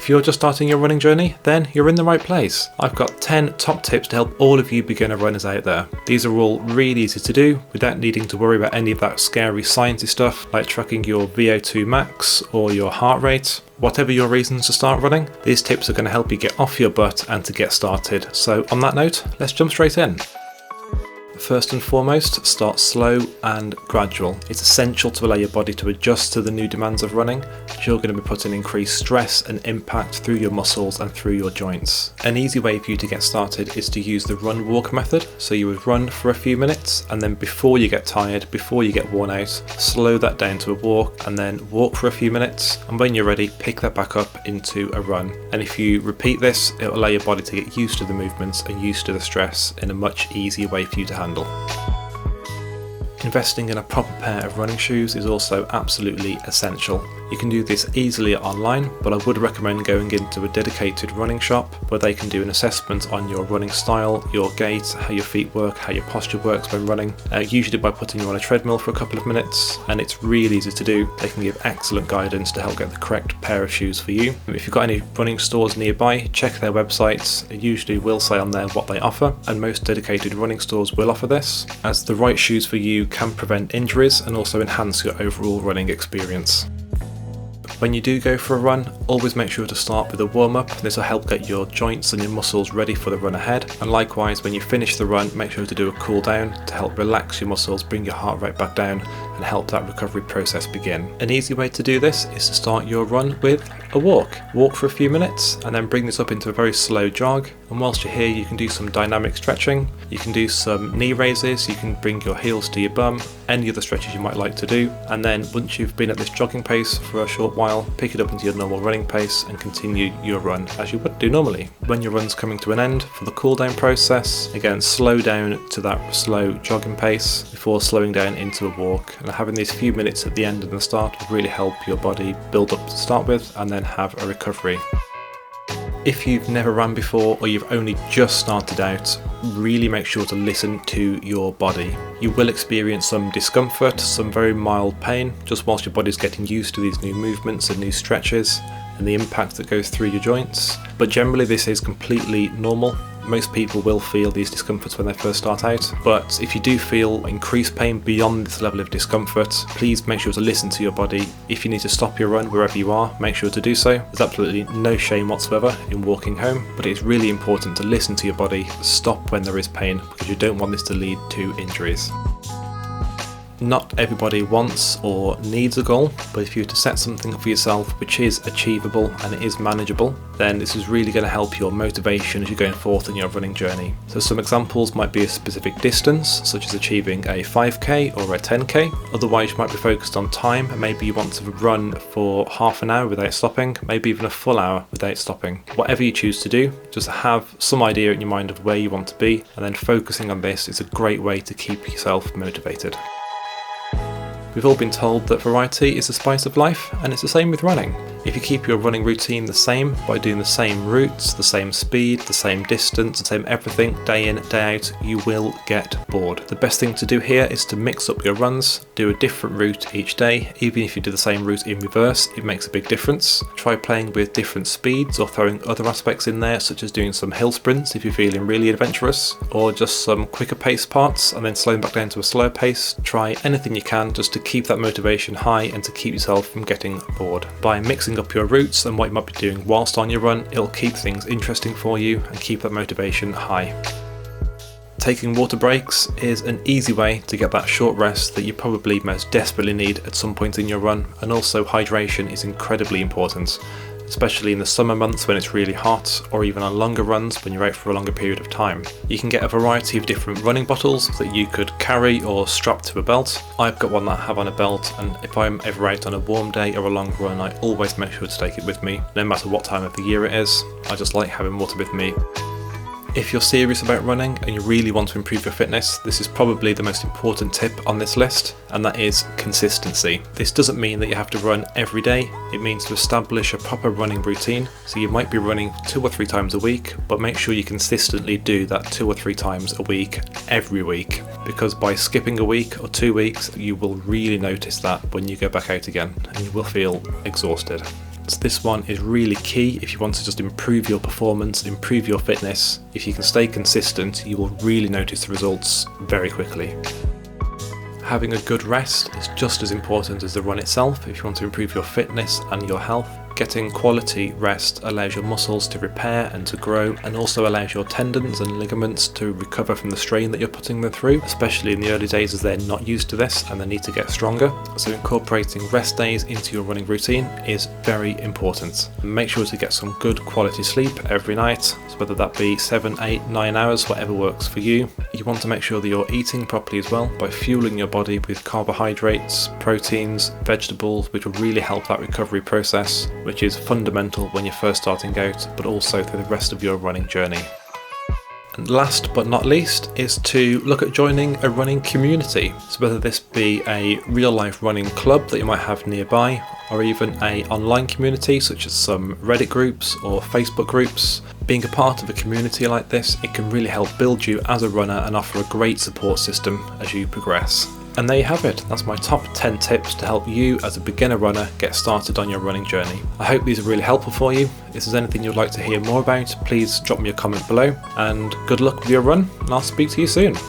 If you're just starting your running journey, then you're in the right place. I've got 10 top tips to help all of you beginner runners out there. These are all really easy to do without needing to worry about any of that scary sciencey stuff like tracking your VO2 max or your heart rate. Whatever your reasons to start running, these tips are going to help you get off your butt and to get started. So on that note, let's jump straight in. First and foremost, start slow and gradual. It's essential to allow your body to adjust to the new demands of running, as you're going to be putting increased stress and impact through your muscles and through your joints. An easy way for you to get started is to use the run-walk method. So you would run for a few minutes, and then before you get tired, before you get worn out, slow that down to a walk, and then walk for a few minutes, and when you're ready, pick that back up into a run. And if you repeat this, it will allow your body to get used to the movements and used to the stress in a much easier way for you to handle. Investing in a proper pair of running shoes is also absolutely essential. You can do this easily online, but I would recommend going into a dedicated running shop where they can do an assessment on your running style, your gait, how your feet work, how your posture works when running, usually by putting you on a treadmill for a couple of minutes, and it's really easy to do. They can give excellent guidance to help get the correct pair of shoes for you. If you've got any running stores nearby, check their websites. It usually will say on there what they offer, and most dedicated running stores will offer this, as the right shoes for you can prevent injuries and also enhance your overall running experience. When you do go for a run, always make sure to start with a warm-up. This will help get your joints and your muscles ready for the run ahead. And likewise, when you finish the run, make sure to do a cool down to help relax your muscles, bring your heart rate back down, and help that recovery process begin. An easy way to do this is to start your run with a walk. Walk for a few minutes and then bring this up into a very slow jog. And whilst you're here, you can do some dynamic stretching, you can do some knee raises, you can bring your heels to your bum, any other stretches you might like to do. And then once you've been at this jogging pace for a short while, pick it up into your normal running pace and continue your run as you would do normally. When your run's coming to an end, for the cool down process, again slow down to that slow jogging pace before slowing down into a walk. And having these few minutes at the end and the start will really help your body build up to start with and then have a recovery. If you've never ran before or you've only just started out, really make sure to listen to your body. You will experience some discomfort, some very mild pain, just whilst your body's getting used to these new movements and new stretches and the impact that goes through your joints. But generally this is completely normal. Most people will feel these discomforts when they first start out, but if you do feel increased pain beyond this level of discomfort, please make sure to listen to your body. If you need to stop your run wherever you are, make sure to do so. There's absolutely no shame whatsoever in walking home, but it's really important to listen to your body, stop when there is pain, because you don't want this to lead to injuries. Not everybody wants or needs a goal, but if you were to set something for yourself which is achievable and it is manageable, then this is really going to help your motivation as you're going forth in your running journey. So some examples might be a specific distance, such as achieving a 5k or a 10k. Otherwise you might be focused on time, and maybe you want to run for half an hour without stopping, maybe even a full hour without stopping. Whatever you choose to do, just have some idea in your mind of where you want to be, and then focusing on this is a great way to keep yourself motivated. We've all been told that variety is the spice of life, and it's the same with running. If you keep your running routine the same by doing the same routes, the same speed, the same distance, the same everything day in, day out, you will get bored. The best thing to do here is to mix up your runs, do a different route each day. Even if you do the same route in reverse, it makes a big difference. Try playing with different speeds or throwing other aspects in there, such as doing some hill sprints if you're feeling really adventurous, or just some quicker pace parts and then slowing back down to a slower pace. Try anything you can just to keep that motivation high and to keep yourself from getting bored. By mixing up your routes and what you might be doing whilst on your run, it'll keep things interesting for you and keep that motivation high. Taking water breaks is an easy way to get that short rest that you probably most desperately need at some point in your run, and also hydration is incredibly important, especially in the summer months when it's really hot, or even on longer runs when you're out for a longer period of time. You can get a variety of different running bottles that you could carry or strap to a belt. I've got one that I have on a belt, and if I'm ever out on a warm day or a long run, I always make sure to take it with me, no matter what time of the year it is. I just like having water with me. If you're serious about running and you really want to improve your fitness, this is probably the most important tip on this list, and that is consistency. This doesn't mean that you have to run every day, it means to establish a proper running routine. So you might be running 2 or 3 times a week, but make sure you consistently do that 2 or 3 times a week, every week, because by skipping a week or 2 weeks, you will really notice that when you go back out again, and you will feel exhausted. So this one is really key if you want to just improve your performance, improve your fitness. If you can stay consistent, you will really notice the results very quickly. Having a good rest is just as important as the run itself if you want to improve your fitness and your health. Getting quality rest allows your muscles to repair and to grow, and also allows your tendons and ligaments to recover from the strain that you're putting them through, especially in the early days as they're not used to this and they need to get stronger. So incorporating rest days into your running routine is very important. Make sure to get some good quality sleep every night, so whether that be 7, 8, 9 hours, whatever works for you. You want to make sure that you're eating properly as well by fueling your body with carbohydrates, proteins, vegetables, which will really help that recovery process, which is fundamental when you're first starting out, but also through the rest of your running journey. And last but not least is to look at joining a running community. So whether this be a real life running club that you might have nearby, or even an online community such as some Reddit groups or Facebook groups. Being a part of a community like this, it can really help build you as a runner and offer a great support system as you progress. And there you have it, that's my top 10 tips to help you as a beginner runner get started on your running journey. I hope these are really helpful for you. If there's anything you'd like to hear more about, please drop me a comment below, and good luck with your run, and I'll speak to you soon.